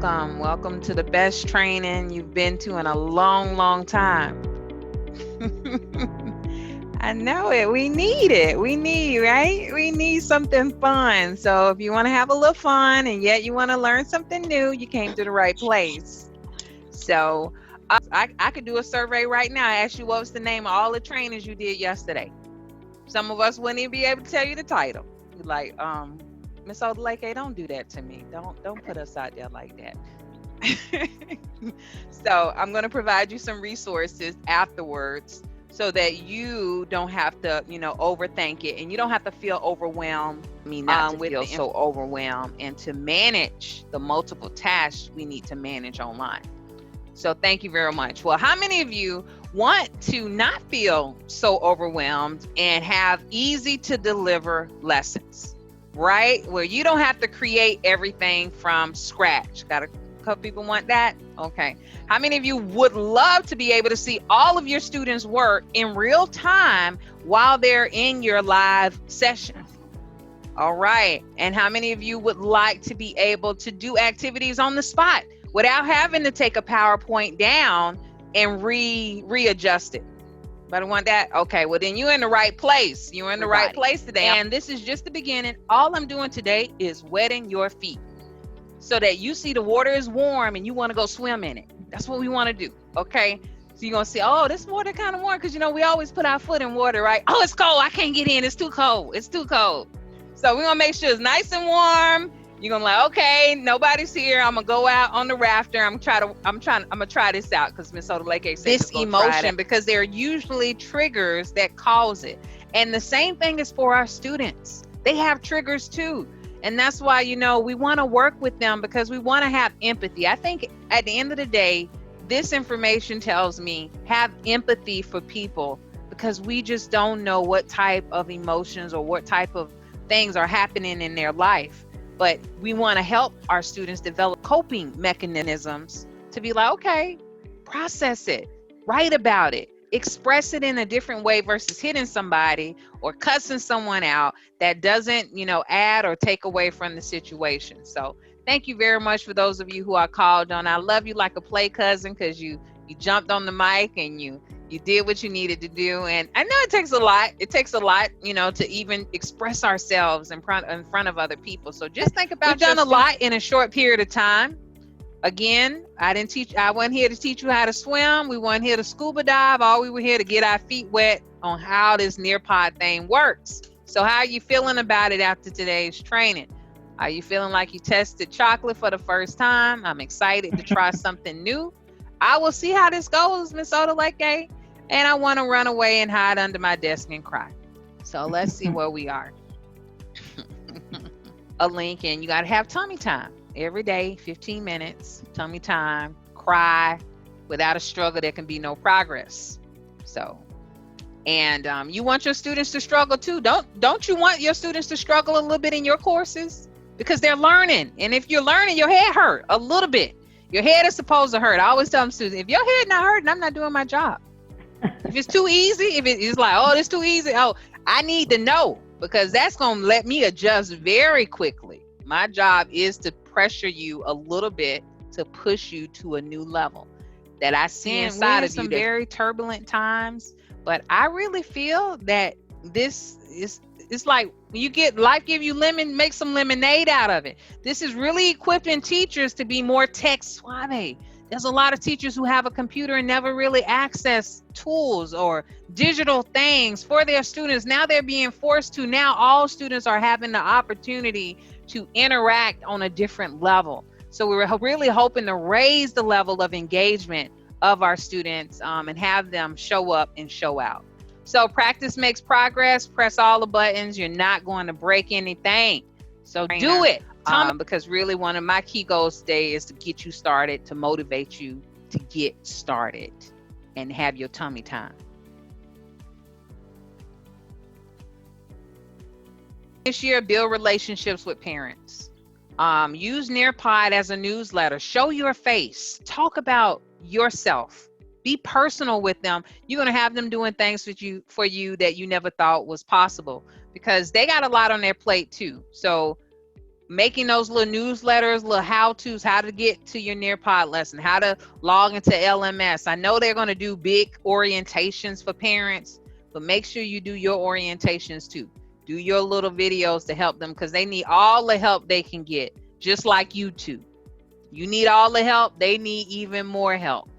welcome. Welcome to the best training you've been to in a long, long time. I know it. We need it. Right? We need something fun. So if you want to have a little fun and yet you want to learn something new, you came to the right place. So I could do a survey right now. I ask you what was the name of all the trainings you did yesterday. Some of us wouldn't even be able to tell you the title. You're like, Miss Odileke, don't do that to me. Don't put us out there like that. So I'm going to provide you some resources afterwards so that you don't have to, overthink it, and you don't have to feel overwhelmed. Not to feel so overwhelmed, and to manage the multiple tasks we need to manage online. So thank you very much. Well, how many of you want to not feel so overwhelmed and have easy to deliver lessons, right? Where you don't have to create everything from scratch. Got a couple people want that? Okay. How many of you would love to be able to see all of your students' work in real time while they're in your live session? All right. And how many of you would like to be able to do activities on the spot without having to take a PowerPoint down and readjust it? But I want that. Okay, well then you're in the right place. You're in the right place today. And this is just the beginning. All I'm doing today is wetting your feet so that you see the water is warm and you want to go swim in it. That's what we want to do. Okay. So you're going to see, oh, this water kind of warm, because we always put our foot in water, right? Oh, it's cold. I can't get in. It's too cold. It's too cold. So we're going to make sure it's nice and warm. You're gonna like, okay, nobody's here. I'm gonna go out on the rafter. I'm gonna try this out, because Miss Odileke said this emotion, because there are usually triggers that cause it. And the same thing is for our students. They have triggers too. And that's why, we want to work with them, because we want to have empathy. I think at the end of the day, this information tells me have empathy for people, because we just don't know what type of emotions or what type of things are happening in their life. But we want to help our students develop coping mechanisms to be like, okay, process it, write about it, express it in a different way versus hitting somebody or cussing someone out that doesn't, add or take away from the situation. So thank you very much for those of you who are called on. I love you like a play cousin, because you jumped on the mic and you did what you needed to do. And I know it takes a lot. It takes a lot, to even express ourselves in front of other people. So just think about, we've done a lot in a short period of time. Again, I wasn't here to teach you how to swim. We weren't here to scuba dive. All we were here to get our feet wet on how this Nearpod thing works. So how are you feeling about it after today's training? Are you feeling like you tested chocolate for the first time? I'm excited to try something new. I will see how this goes, Miss Odileke, and I want to run away and hide under my desk and cry. So let's see where we are. A link, and you got to have tummy time every day, 15 minutes, tummy time, cry. Without a struggle, there can be no progress. So, and you want your students to struggle too. Don't you want your students to struggle a little bit in your courses? Because they're learning. And if you're learning, your head hurt a little bit. Your head is supposed to hurt. I always tell them students, if your head not hurting, I'm not doing my job. If it's too easy, if it's like, oh, it's too easy, oh, I need to know, because that's going to let me adjust very quickly. My job is to pressure you a little bit to push you to a new level that I see inside of you. Some very turbulent times, but I really feel that this is, it's like you get life give you lemon, make some lemonade out of it. This is really equipping teachers to be more tech savvy. There's a lot of teachers who have a computer and never really access tools or digital things for their students. Now they're being forced to. Now all students are having the opportunity to interact on a different level. So we're really hoping to raise the level of engagement of our students and have them show up and show out. So practice makes progress. Press all the buttons. You're not going to break anything. So do it. Because really one of my key goals today is to get you started, to motivate you to get started and have your tummy time. This year, build relationships with parents. Use Nearpod as a newsletter. Show your face. Talk about yourself. Be personal with them. You're going to have them doing things for you that you never thought was possible, because they got a lot on their plate too. So making those little newsletters, little how-tos, how to get to your Nearpod lesson, how to log into LMS. I know they're going to do big orientations for parents, but make sure you do your orientations too. Do your little videos to help them, because they need all the help they can get, just like you two. You need all the help, they need even more help.